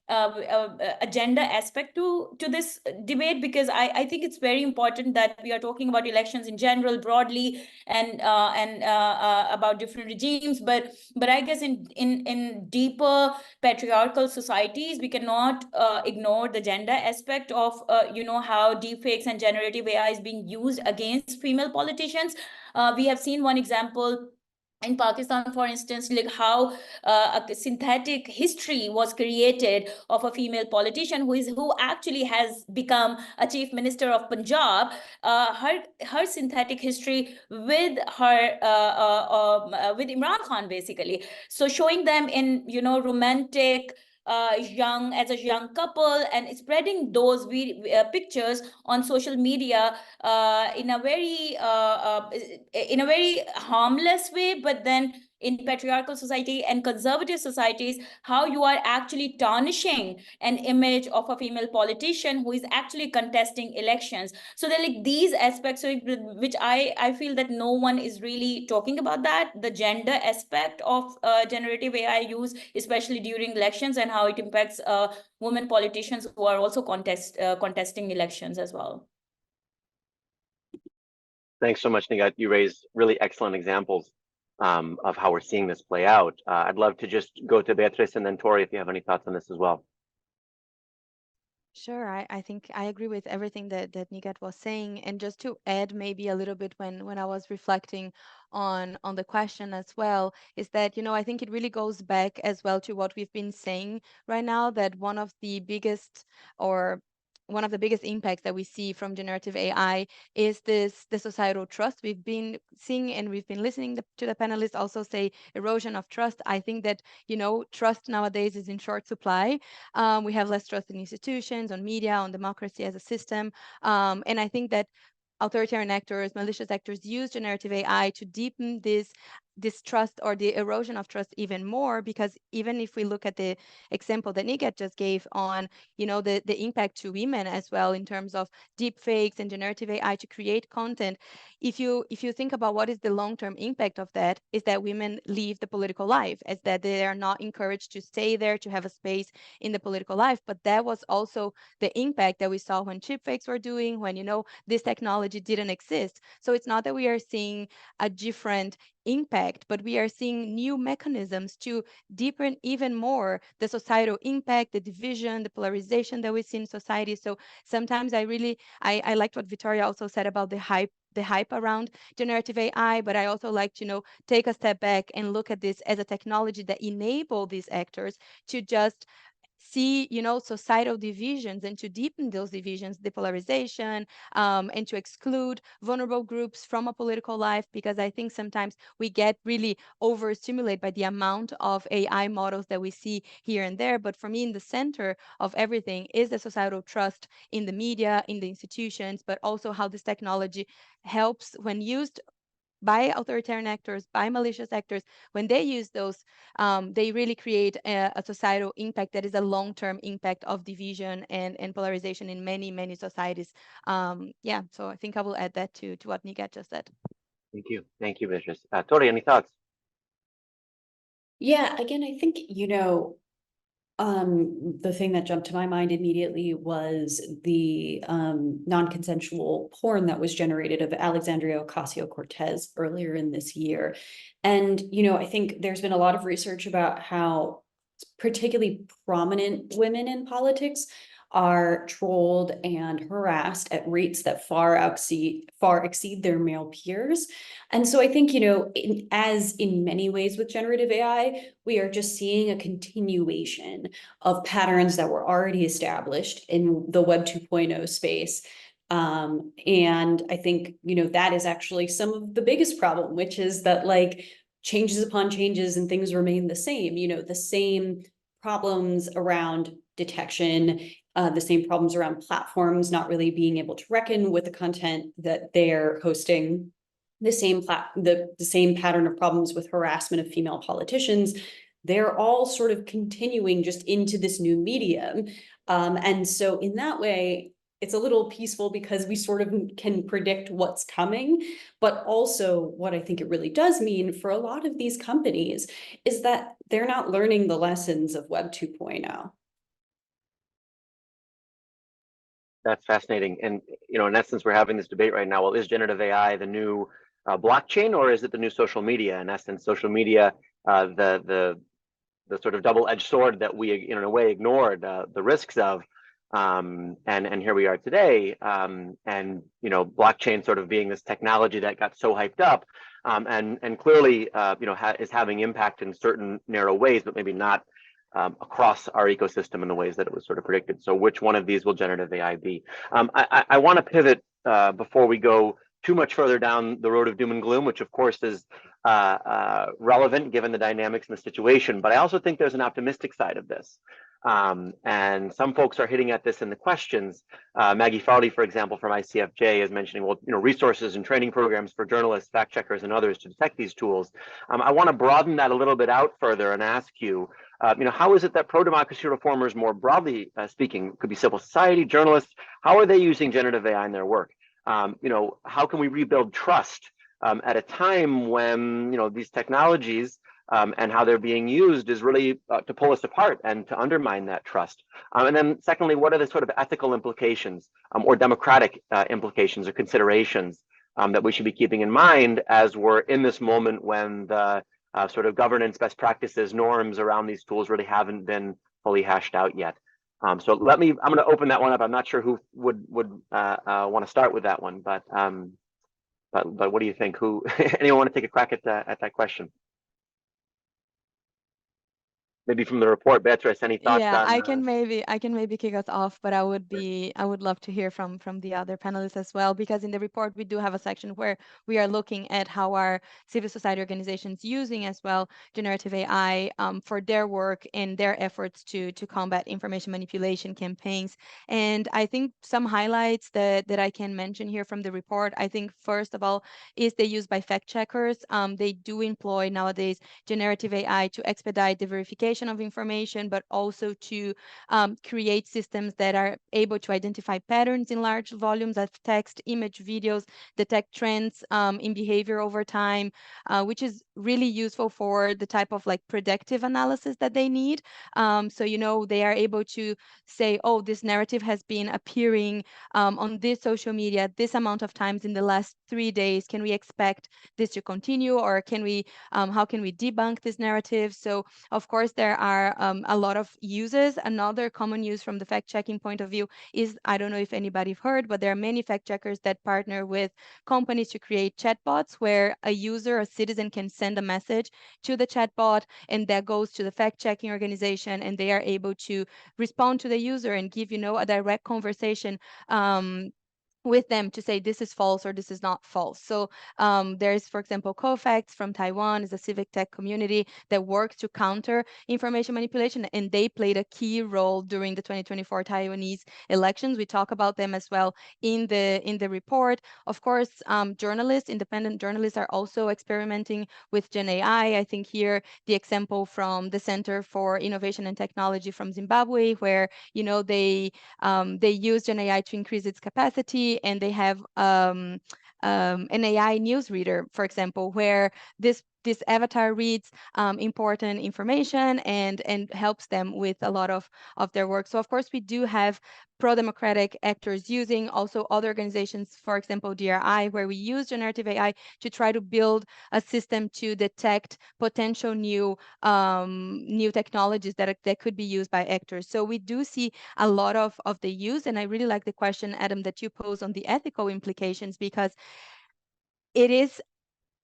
agenda aspect to this debate, because I think it's very important that we are talking about elections in general broadly, and about different regimes, but I guess in deeper patriarchal societies we cannot ignore the gender aspect of how deepfakes and generative AI is being used against female politicians. We have seen one example in Pakistan, for instance, like how a synthetic history was created of a female politician who actually has become a chief minister of Punjab. Her synthetic history with her with Imran Khan, basically. So showing them in romantic. As a young couple, and spreading those pictures on social media in a very harmless way, but then in patriarchal society and conservative societies, how you are actually tarnishing an image of a female politician who is actually contesting elections. So they're like these aspects, which I feel that no one is really talking about, that the gender aspect of generative AI use, especially during elections, and how it impacts women politicians who are also contesting elections as well. Thanks so much, Nighat. You raised really excellent examples of how we're seeing this play out. I'd love to just go to Beatriz and then Tori if you have any thoughts on this as well. Sure, I think I agree with everything that Nighat was saying. And just to add maybe a little bit when I was reflecting on the question as well, is that, I think it really goes back as well to what we've been saying right now, that one of the biggest impacts that we see from generative AI is the societal trust. We've been seeing and we've been listening to the panelists also say erosion of trust. I think that, trust nowadays is in short supply. We have less trust in institutions, on media, on democracy as a system. And I think that authoritarian actors, malicious actors use generative AI to deepen this distrust or the erosion of trust even more, because even if we look at the example that Nighat just gave on, the impact to women as well in terms of deep fakes and generative AI to create content, if you think about what is the long-term impact of that, is that women leave the political life, as that they are not encouraged to stay there, to have a space in the political life. But that was also the impact that we saw when chip fakes were doing, when, this technology didn't exist. So it's not that we are seeing a different impact, but we are seeing new mechanisms to deepen even more the societal impact, the division, the polarization that we see in society. So sometimes I liked what Vittoria also said about the hype around generative AI, but I also like to take a step back and look at this as a technology that enable these actors to just see, societal divisions and to deepen those divisions, the polarization, and to exclude vulnerable groups from a political life, because I think sometimes we get really overstimulated by the amount of AI models that we see here and there. But for me, in the center of everything is the societal trust in the media, in the institutions, but also how this technology helps when used by authoritarian actors, by malicious actors. When they use those, they really create a societal impact that is a long-term impact of division and polarization in many, many societies. Yeah, so I think I will add that to what Nighat just said. Thank you. Thank you, Beatriz. Tori, any thoughts? Yeah, again, I think, the thing that jumped to my mind immediately was the non-consensual porn that was generated of Alexandria Ocasio-Cortez earlier in this year. And, I think there's been a lot of research about how particularly prominent women in politics are trolled and harassed at rates that far exceed their male peers. And so I think, as in many ways with generative AI, we are just seeing a continuation of patterns that were already established in the Web 2.0 space. And I think, that is actually some of the biggest problem, which is that changes upon changes and things remain the same, the same problems around detection, the same problems around platforms not really being able to reckon with the content that they're hosting, the same pattern of problems with harassment of female politicians. They're all sort of continuing just into this new medium. And so in that way, it's a little peaceful because we sort of can predict what's coming. But also what I think it really does mean for a lot of these companies is that they're not learning the lessons of Web 2.0. That's fascinating. And, in essence, we're having this debate right now. Well, is generative AI the new blockchain, or is it the new social media? In essence, social media, the sort of double-edged sword that we, in a way, ignored the risks of. And here we are today. And, blockchain sort of being this technology that got so hyped up. and clearly, is having impact in certain narrow ways, but maybe not across our ecosystem in the ways that it was sort of predicted. So which one of these will generative AI be? I want to pivot before we go too much further down the road of doom and gloom, which of course is relevant given the dynamics in the situation. But I also think there's an optimistic side of this. And some folks are hitting at this in the questions. Maggie Farley, for example, from ICFJ is mentioning, well, resources and training programs for journalists, fact checkers, and others to detect these tools. I want to broaden that a little bit out further and ask you, how is it that pro-democracy reformers, more broadly speaking, could be civil society, journalists, how are they using generative AI in their work? How can we rebuild trust at a time when, these technologies and how they're being used is really to pull us apart and to undermine that trust. And then secondly, what are the sort of ethical implications or democratic implications or considerations that we should be keeping in mind as we're in this moment when the sort of governance best practices, norms around these tools really haven't been fully hashed out yet. So I'm going to open that one up. I'm not sure who would want to start with that one, but what do you think? Anyone want to take a crack at that question? Maybe from the report, Beatriz, any thoughts? Yeah, on, I can maybe kick us off, but I would love to hear from the other panelists as well, because in the report we do have a section where we are looking at how our civil society organizations using as well generative AI for their work and their efforts to combat information manipulation campaigns. And I think some highlights that I can mention here from the report, I think first of all is the use by fact checkers. They do employ nowadays generative AI to expedite the verification of information, but also to create systems that are able to identify patterns in large volumes of text, image, videos, detect trends in behavior over time, which is really useful for the type of like predictive analysis that they need. So, they are able to say, oh, this narrative has been appearing on this social media this amount of times in the last 3 days. Can we expect this to continue, or how can we debunk this narrative? So of course, there are a lot of uses. Another common use from the fact-checking point of view is, I don't know if anybody's heard, but there are many fact-checkers that partner with companies to create chatbots where a user, a citizen, can send a message to the chatbot, and that goes to the fact-checking organization, and they are able to respond to the user and give, a direct conversation with them to say this is false or this is not false. So there's, for example, COFAX from Taiwan is a civic tech community that works to counter information manipulation, and they played a key role during the 2024 Taiwanese elections. We talk about them as well in the report. Of course, independent journalists are also experimenting with Gen AI. I think here the example from the Center for Innovation and Technology from Zimbabwe, where they use Gen AI to increase its capacity, and they have an AI newsreader, for example, where this avatar reads important information and helps them with a lot of their work. So of course we do have pro-democratic actors using, also other organizations, for example, DRI, where we use generative AI to try to build a system to detect potential new technologies that could be used by actors. So we do see a lot of the use, and I really like the question, Adam, that you pose on the ethical implications, because it is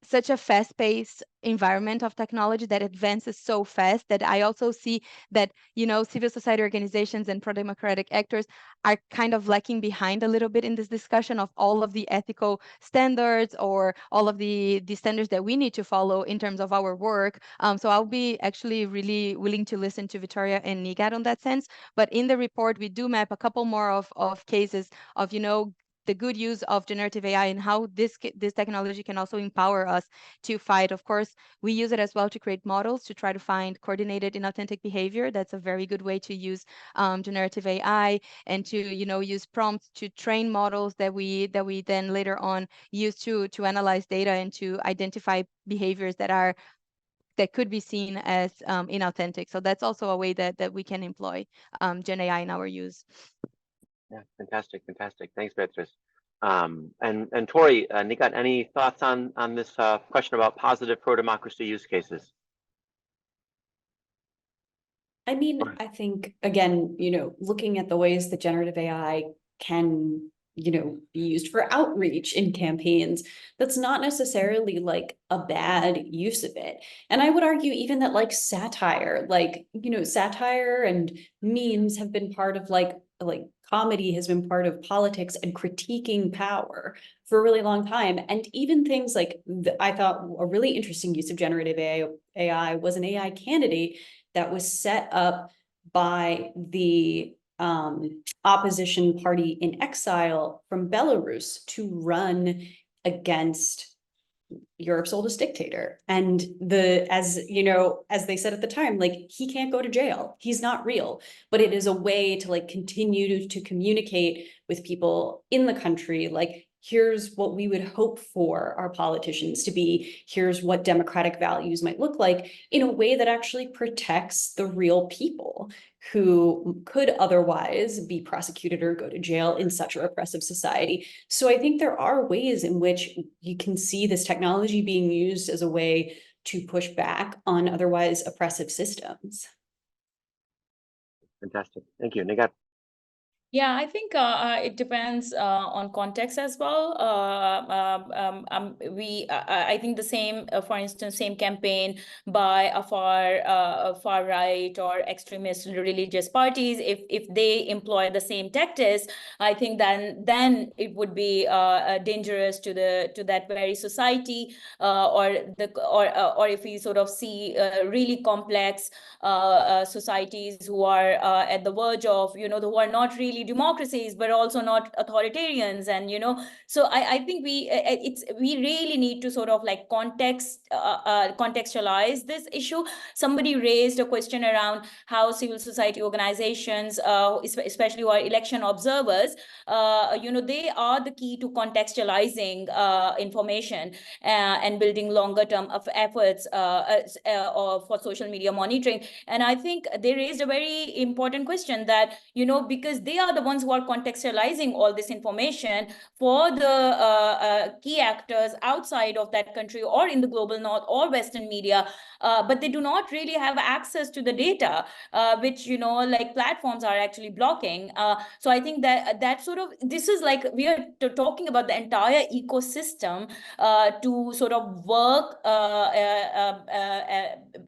such a fast-paced environment of technology that advances so fast that I also see that, civil society organizations and pro-democratic actors are kind of lacking behind a little bit in this discussion of all of the ethical standards or all of the standards that we need to follow in terms of our work. So I'll be actually really willing to listen to Vittoria and Nighat on that sense. But in the report, we do map a couple more of cases of, the good use of generative AI and how this technology can also empower us to fight. Of course, we use it as well to create models to try to find coordinated inauthentic behavior. That's a very good way to use generative AI, and to use prompts to train models that we then later on use to analyze data and to identify behaviors that could be seen as inauthentic. So that's also a way that we can employ Gen AI in our use. Yeah, fantastic. Thanks, Beatriz. And Tori, Nighat, any thoughts on this question about positive pro-democracy use cases? I mean, I think, again, looking at the ways that generative AI can be used for outreach in campaigns. That's not necessarily like a bad use of it. And I would argue even that like satire, satire and memes have been part of like comedy has been part of politics and critiquing power for a really long time. And even things like I thought a really interesting use of generative AI was an AI candidate that was set up by the opposition party in exile from Belarus to run against Europe's oldest dictator. And as they said at the time, like, he can't go to jail. He's not real. But it is a way to like continue to communicate with people in the country, like, here's what we would hope for our politicians to be. Here's what democratic values might look like, in a way that actually protects the real people who could otherwise be prosecuted or go to jail in such a repressive society. So I think there are ways in which you can see this technology being used as a way to push back on otherwise oppressive systems. Fantastic. Thank you. Nighat. Yeah, I think it depends on context as well. I think the same, for instance, same campaign by a far right or extremist religious parties, if they employ the same tactics, I think then it would be dangerous to that very society, or if we sort of see really complex societies who are at the verge of, who are not really democracies but also not authoritarians. And so I think we really need to sort of like contextualize this issue. Somebody raised a question around how civil society organizations, especially who are election observers, they are the key to contextualizing information and building longer term of efforts for social media monitoring. And I think they raised a very important question that, because they are the ones who are contextualizing all this information for the key actors outside of that country or in the global north or Western media, but they do not really have access to the data, which, like platforms are actually blocking. So I think that sort of, this is like, we are talking about the entire ecosystem to sort of work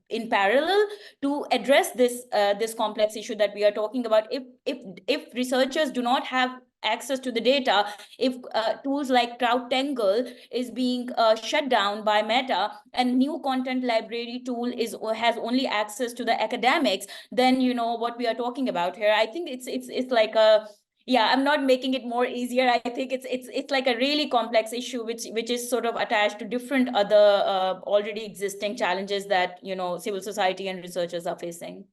in parallel to address this complex issue that we are talking about. If researchers do not have access to the data, if tools like CrowdTangle is being shut down by Meta, and new content library tool has only access to the academics, then what we are talking about here. I think it's like a, yeah, I'm not making it more easier. I think it's like a really complex issue, which is sort of attached to different other already existing challenges that civil society and researchers are facing.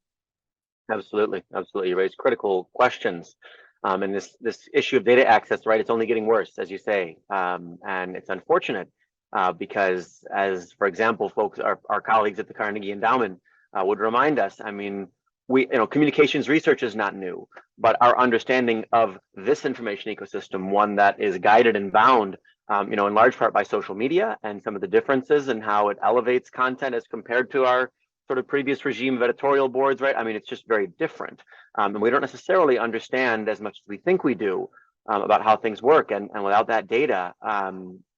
Absolutely. You raised critical questions. And this issue of data access, right, it's only getting worse, as you say. And it's unfortunate because, as, for example, folks, our colleagues at the Carnegie Endowment would remind us, I mean, communications research is not new, but our understanding of this information ecosystem, one that is guided and bound, in large part by social media and some of the differences in how it elevates content as compared to our sort of previous regime of editorial boards, right? I mean, it's just very different. And we don't necessarily understand as much as we think we do about how things work. And without that data,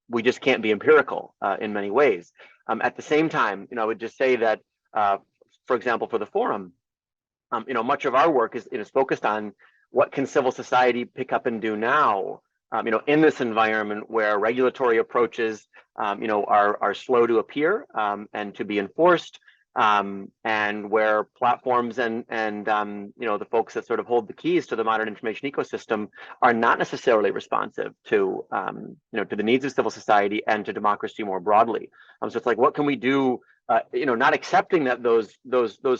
we just can't be empirical in many ways. At the same time, I would just say that, for example, for the forum, much of our work is focused on what can civil society pick up and do now, in this environment where regulatory approaches, are slow to appear and to be enforced, and where platforms and the folks that sort of hold the keys to the modern information ecosystem are not necessarily responsive to to the needs of civil society and to democracy more broadly. So it's like, what can we do? Not accepting that those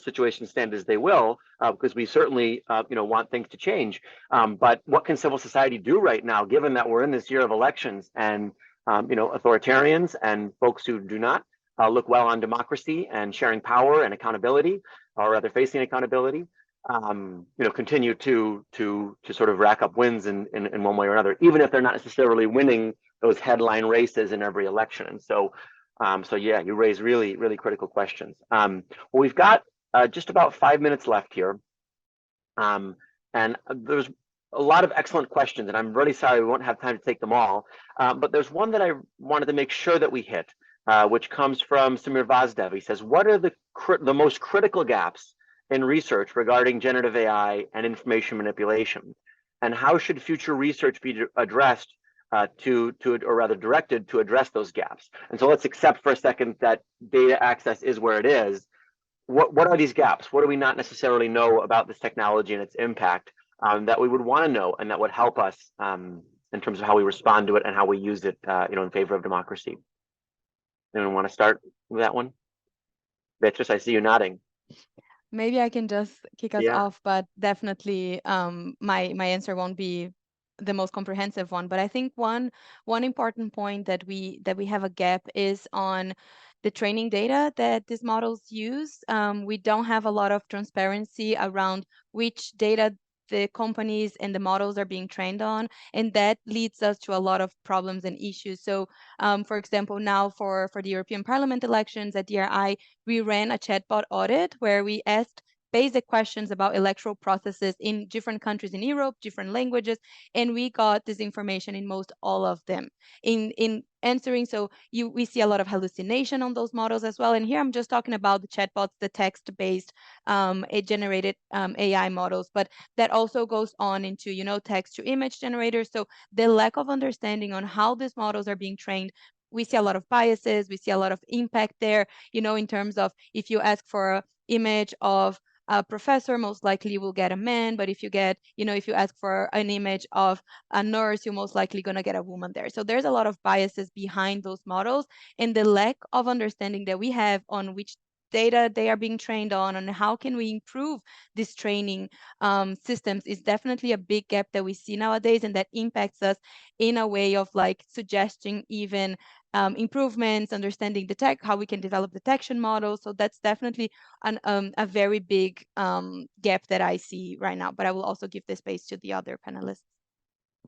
situations stand as they will, because we certainly want things to change. But what can civil society do right now, given that we're in this year of elections and authoritarians and folks who do not look well on democracy and sharing power and accountability, or rather facing accountability, continue to sort of rack up wins in one way or another, even if they're not necessarily winning those headline races in every election. And so yeah, you raise really, really critical questions. Well, we've got just about 5 minutes left here. And there's a lot of excellent questions, and I'm really sorry we won't have time to take them all. But there's one that I wanted to make sure that we hit, which comes from Samir Vazdev. He says, what are the most critical gaps in research regarding generative AI and information manipulation? And how should future research be addressed or rather directed to address those gaps? And so let's accept for a second that data access is where it is. What are these gaps? What do we not necessarily know about this technology and its impact that we would want to know and that would help us in terms of how we respond to it and how we use it, in favor of democracy? Anyone want to start with that one? Beatriz, I see you nodding. Maybe I can just kick us Yeah. off, but definitely my answer won't be the most comprehensive one. But I think one important point that we have a gap is on the training data that these models use. We don't have a lot of transparency around which data the companies and the models are being trained on, and that leads us to a lot of problems and issues. So, for example, now for the European Parliament elections at DRI, we ran a chatbot audit where we asked basic questions about electoral processes in different countries in Europe, different languages, and we got this information in most all of them. In answering, so we see a lot of hallucination on those models as well. And here I'm just talking about the chatbots, the text-based generated AI models, but that also goes on into, text to image generators. So the lack of understanding on how these models are being trained, we see a lot of biases, we see a lot of impact there, in terms of if you ask for an image of a professor, most likely you will get a man, but if you ask for an image of a nurse, you're most likely going to get a woman there. So there's a lot of biases behind those models, and the lack of understanding that we have on which data they are being trained on and how can we improve these training systems is definitely a big gap that we see nowadays, and that impacts us in a way of like suggesting even improvements, understanding how we can develop detection models. So that's definitely a very big gap that I see right now. But I will also give the space to the other panelists.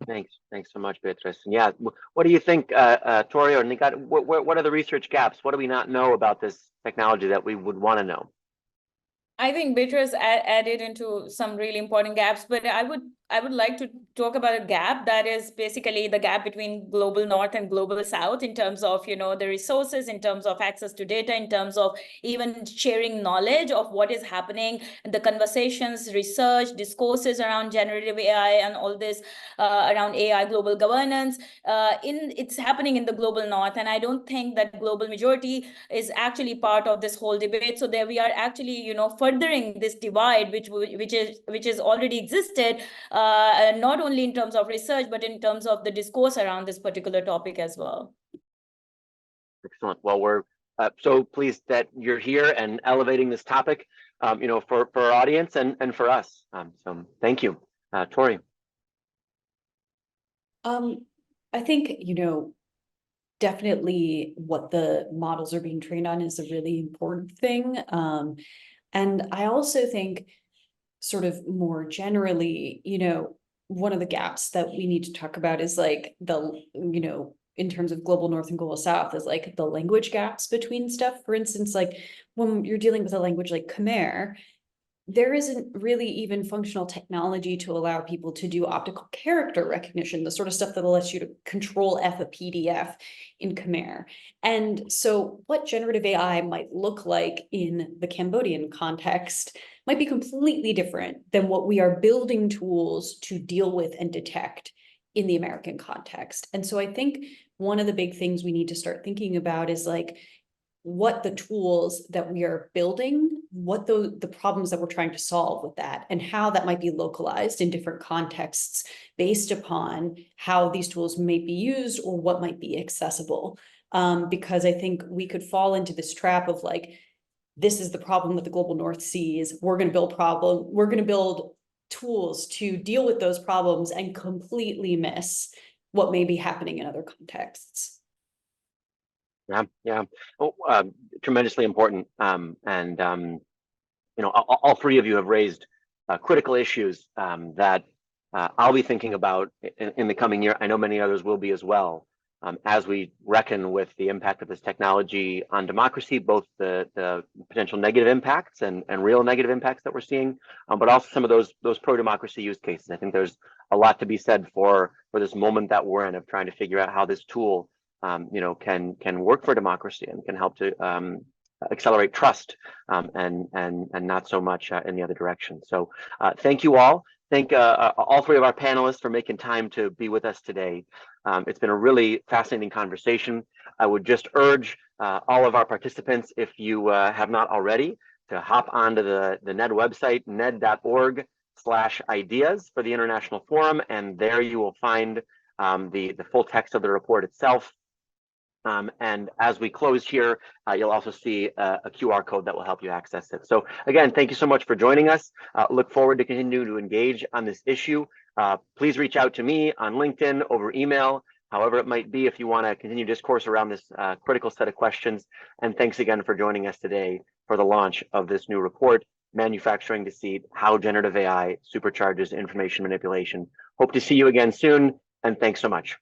Thanks so much, Beatriz. And yeah, what do you think, Tori or Nighat? What are the research gaps? What do we not know about this technology that we would want to know? I think Beatriz added into some really important gaps, but I would like to talk about a gap that is basically the gap between global north and global south in terms of, the resources, in terms of access to data, in terms of even sharing knowledge of what is happening, the conversations, research, discourses around generative AI and all this around AI global governance. It's happening in the global north, and I don't think that global majority is actually part of this whole debate. So there we are actually, furthering this divide, which is already existed, not only in terms of research, but in terms of the discourse around this particular topic as well. Excellent. Well, we're so pleased that you're here and elevating this topic, for our audience and for us. So thank you, Tori. I think, definitely what the models are being trained on is a really important thing. And I also think sort of more generally, one of the gaps that we need to talk about is like in terms of global north and global south is like the language gaps between stuff. For instance, like when you're dealing with a language like Khmer, there isn't really even functional technology to allow people to do optical character recognition, the sort of stuff that lets you to control F a PDF in Khmer. And so what generative AI might look like in the Cambodian context might be completely different than what we are building tools to deal with and detect in the American context. And so I think one of the big things we need to start thinking about is like, what the tools that we are building, what the problems that we're trying to solve with that, and how that might be localized in different contexts based upon how these tools may be used or what might be accessible. Because I think we could fall into this trap of like, this is the problem that the global north sees. We're going to build tools to deal with those problems and completely miss what may be happening in other contexts. Yeah. Oh, tremendously important. And all three of you have raised critical issues that I'll be thinking about in the coming year. I know many others will be as well. as we reckon with the impact of this technology on democracy, both the potential negative impacts and real negative impacts that we're seeing, but also some of those pro-democracy use cases. I think there's a lot to be said for this moment that we're in of trying to figure out how this tool, can work for democracy and can help to accelerate trust, and not so much in the other direction. So thank you all. Thank all three of our panelists for making time to be with us today. It's been a really fascinating conversation. I would just urge all of our participants, if you have not already, to hop onto the NED website, ned.org/ideas for the International Forum, and there you will find the full text of the report itself. And as we close here, you'll also see a QR code that will help you access it. So again, thank you so much for joining us. Look forward to continue to engage on this issue. Please reach out to me on LinkedIn, over email, however it might be, if you want to continue discourse around this critical set of questions. And thanks again for joining us today for the launch of this new report, Manufacturing Deceit: How Generative AI Supercharges Information Manipulation. Hope to see you again soon, and thanks so much.